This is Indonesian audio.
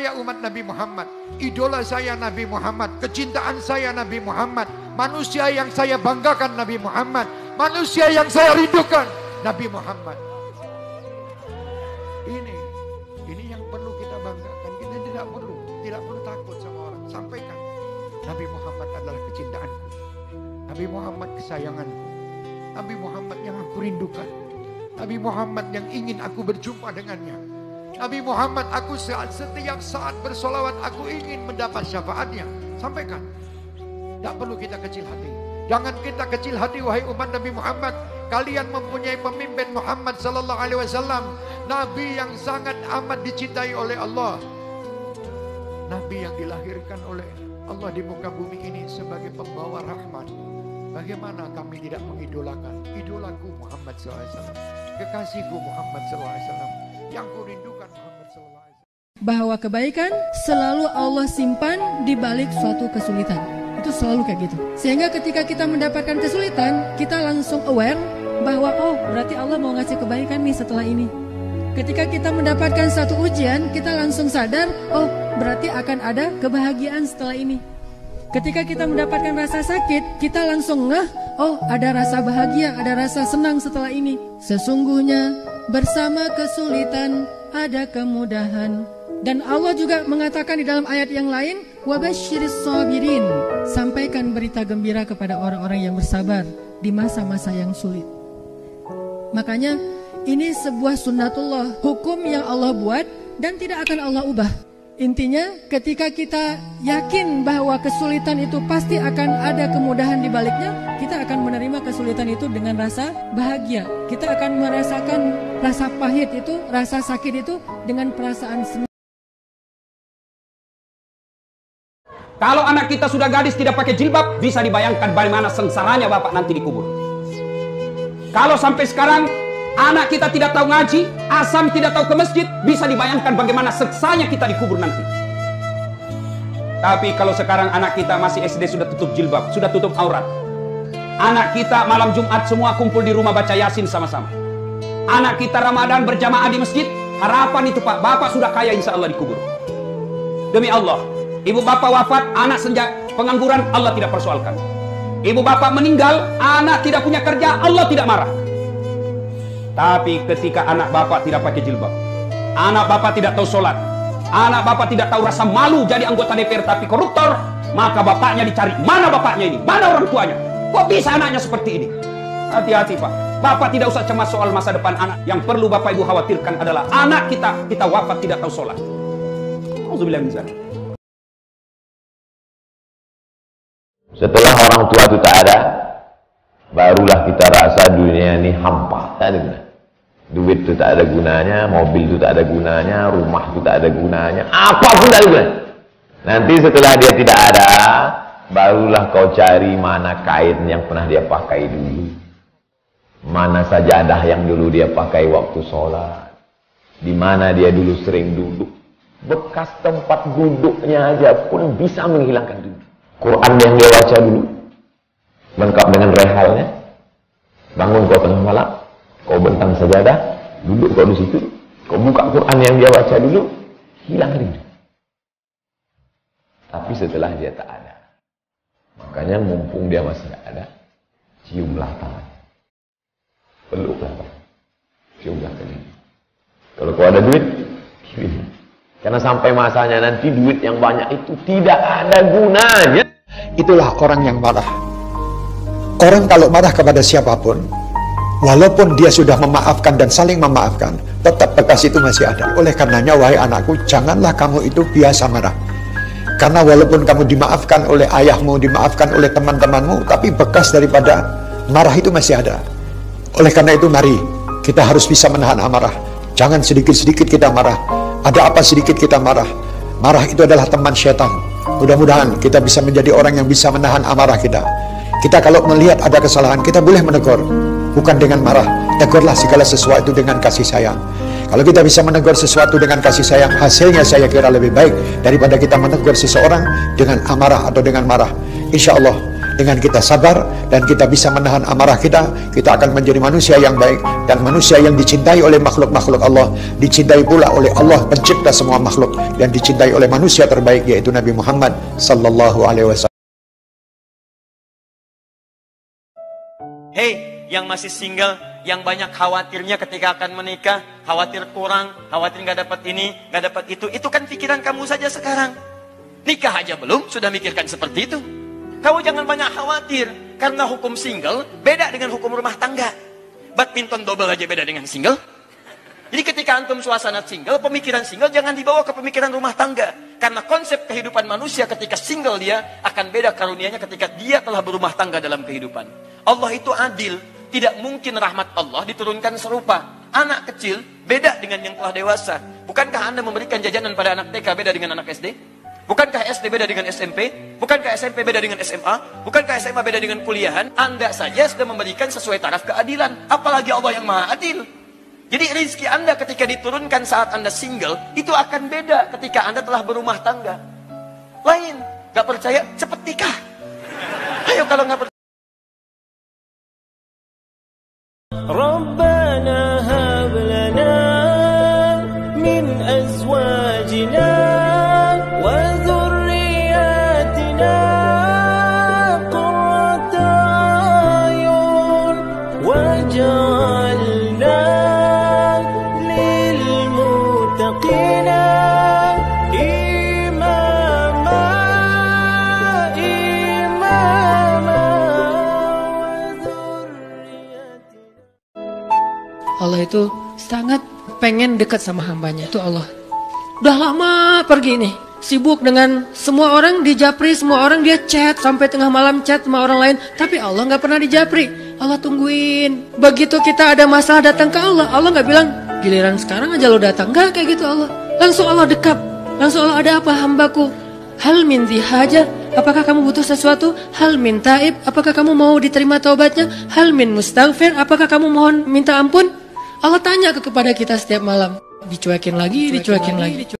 saya umat Nabi Muhammad. Idola saya Nabi Muhammad. Kecintaan saya Nabi Muhammad. Manusia yang saya banggakan Nabi Muhammad. Manusia yang saya rindukan Nabi Muhammad. Ini yang perlu kita banggakan. Kita tidak perlu takut sama orang. Sampaikan, Nabi Muhammad adalah kecintaanku. Nabi Muhammad kesayanganku. Nabi Muhammad yang aku rindukan. Nabi Muhammad yang ingin aku berjumpa dengannya. Nabi Muhammad, aku setiap saat bersolawat, aku ingin mendapat syafaatnya. Sampaikan. Tak perlu kita kecil hati. Jangan kita kecil hati, wahai umat Nabi Muhammad. Kalian mempunyai pemimpin Muhammad sallallahu alaihi wasallam, nabi yang sangat amat dicintai oleh Allah. Nabi yang dilahirkan oleh Allah di muka bumi ini sebagai pembawa rahmat. Bagaimana kami tidak mengidolakan idolaku Muhammad SAW, kekasihku Muhammad SAW, yang kurindukan Muhammad SAW. Bahwa kebaikan selalu Allah simpan di balik suatu kesulitan. Itu selalu kayak gitu. Sehingga ketika kita mendapatkan kesulitan, kita langsung aware bahwa oh berarti Allah mau ngasih kebaikan nih setelah ini. Ketika kita mendapatkan satu ujian, kita langsung sadar oh berarti akan ada kebahagiaan setelah ini. Ketika kita mendapatkan rasa sakit, kita langsung ngeh, oh ada rasa bahagia, ada rasa senang setelah ini. Sesungguhnya bersama kesulitan ada kemudahan. Dan Allah juga mengatakan di dalam ayat yang lain, wabasyiris sabirin, sampaikan berita gembira kepada orang-orang yang bersabar di masa-masa yang sulit. Makanya ini sebuah sunnatullah, hukum yang Allah buat dan tidak akan Allah ubah. Intinya ketika kita yakin bahwa kesulitan itu pasti akan ada kemudahan di baliknya, kita akan menerima kesulitan itu dengan rasa bahagia. Kita akan merasakan rasa pahit itu, rasa sakit itu dengan perasaan senang. Kalau anak kita sudah gadis tidak pakai jilbab, bisa dibayangkan bagaimana sengsaranya bapak nanti dikubur. Kalau sampai sekarang anak kita tidak tahu ngaji, asam tidak tahu ke masjid, bisa dibayangkan bagaimana seksanya kita dikubur nanti. Tapi kalau sekarang anak kita masih SD sudah tutup jilbab, sudah tutup aurat. Anak kita malam Jumat semua kumpul di rumah baca Yasin sama-sama. Anak kita Ramadan berjamaah di masjid, harapan itu Pak, bapak sudah kaya insya Allah dikubur. Demi Allah, ibu bapak wafat, anak senja pengangguran, Allah tidak persoalkan. Ibu bapak meninggal, anak tidak punya kerja, Allah tidak marah. Tapi ketika anak bapak tidak pakai jilbab, anak bapak tidak tahu sholat, anak bapak tidak tahu rasa malu jadi anggota DPR tapi koruptor, maka bapaknya dicari. Mana bapaknya ini? Mana orang tuanya? Kok bisa anaknya seperti ini? Hati-hati Pak. Bapak tidak usah cemas soal masa depan anak. Yang perlu bapak ibu khawatirkan adalah anak kita wafat tidak tahu sholat. Auzubillah min dzalik. Setelah orang tua itu tak ada, barulah kita rasa dunia ini hampa. Tak ada guna. Duit itu tak ada gunanya, mobil itu tak ada gunanya, rumah itu tak ada gunanya, apapun tak ada gunanya. Nanti setelah dia tidak ada, barulah kau cari mana kain yang pernah dia pakai dulu, mana sajadah yang dulu dia pakai waktu sholat, di mana dia dulu sering duduk. Bekas tempat duduknya aja pun bisa menghilangkan duduk. Quran yang dia baca dulu, lengkap dengan rehalnya. Bangun kau tengah malam, kau bentang sajadah, duduk kau di situ, kau buka Quran yang dia baca dulu, hilang rindu. Tapi setelah dia tak ada, makanya mumpung dia masih ada, ciumlah tangan, peluklah tangan, ciumlah tangan. Kalau kau ada duit, kirim. Karena sampai masanya nanti duit yang banyak itu tidak ada gunanya. Itulah orang yang marah. Orang kalau marah kepada siapapun, walaupun dia sudah memaafkan dan saling memaafkan, tetap bekas itu masih ada. Oleh karenanya, wahai anakku, janganlah kamu itu biasa marah. Karena walaupun kamu dimaafkan oleh ayahmu, dimaafkan oleh teman-temanmu, tapi bekas daripada marah itu masih ada. Oleh karena itu, mari kita harus bisa menahan amarah. Jangan sedikit-sedikit kita marah. Ada apa sedikit kita marah? Marah itu adalah teman syaitan. Mudah-mudahan kita bisa menjadi orang yang bisa menahan amarah kita. Kita kalau melihat ada kesalahan, kita boleh menegur, bukan dengan marah. Tegurlah segala sesuatu dengan kasih sayang. Kalau kita bisa menegur sesuatu dengan kasih sayang, hasilnya saya kira lebih baik daripada kita menegur seseorang dengan amarah atau dengan marah. Insya Allah Dengan kita sabar dan kita bisa menahan amarah kita akan menjadi manusia yang baik dan manusia yang dicintai oleh makhluk-makhluk Allah, dicintai pula oleh Allah pencipta semua makhluk, dan dicintai oleh manusia terbaik yaitu Nabi Muhammad sallallahu alaihi wasallam. Hei, yang masih single, yang banyak khawatirnya ketika akan menikah, khawatir kurang, khawatir nggak dapat ini, nggak dapat itu kan pikiran kamu saja sekarang. Nikah aja belum, sudah mikirkan seperti itu. Kamu jangan banyak khawatir, karena hukum single beda dengan hukum rumah tangga. Badminton double aja beda dengan single. Jadi ketika antum suasana single, pemikiran single jangan dibawa ke pemikiran rumah tangga. Karena konsep kehidupan manusia ketika single dia akan beda karunianya ketika dia telah berumah tangga dalam kehidupan. Allah itu adil, tidak mungkin rahmat Allah diturunkan serupa. Anak kecil beda dengan yang telah dewasa. Bukankah Anda memberikan jajanan pada anak TK beda dengan anak SD? Bukankah SD beda dengan SMP? Bukankah SMP beda dengan SMA? Bukankah SMA beda dengan kuliahan? Anda saja sudah memberikan sesuai taraf keadilan. Apalagi Allah yang maha adil. Jadi rezeki Anda ketika diturunkan saat Anda single, itu akan beda ketika Anda telah berumah tangga. Lain. Gak percaya? Cepet nikah. Ayo kalau gak percaya. Rabbana hab lana min azwajina wa dhurriyyatina qurrata a'yun waj'alna lil muttaqina imama Allah itu sangat pengen dekat sama hambanya, itu Allah. Udah lama pergi nih, sibuk dengan semua orang di Japri, semua orang dia chat sampai tengah malam chat sama orang lain, tapi Allah nggak pernah di Japri. Allah tungguin. Begitu kita ada masalah datang ke Allah, Allah nggak bilang giliran sekarang aja lo datang, nggak kayak gitu Allah. Langsung Allah dekat, langsung Allah, ada apa hambaku? Hal min haja, apakah kamu butuh sesuatu? Hal min taib, apakah kamu mau diterima taubatnya? Hal min mustaghfir, apakah kamu mohon minta ampun? Allah tanya kepada kita setiap malam. Dicuekin lagi, dicuekin lagi.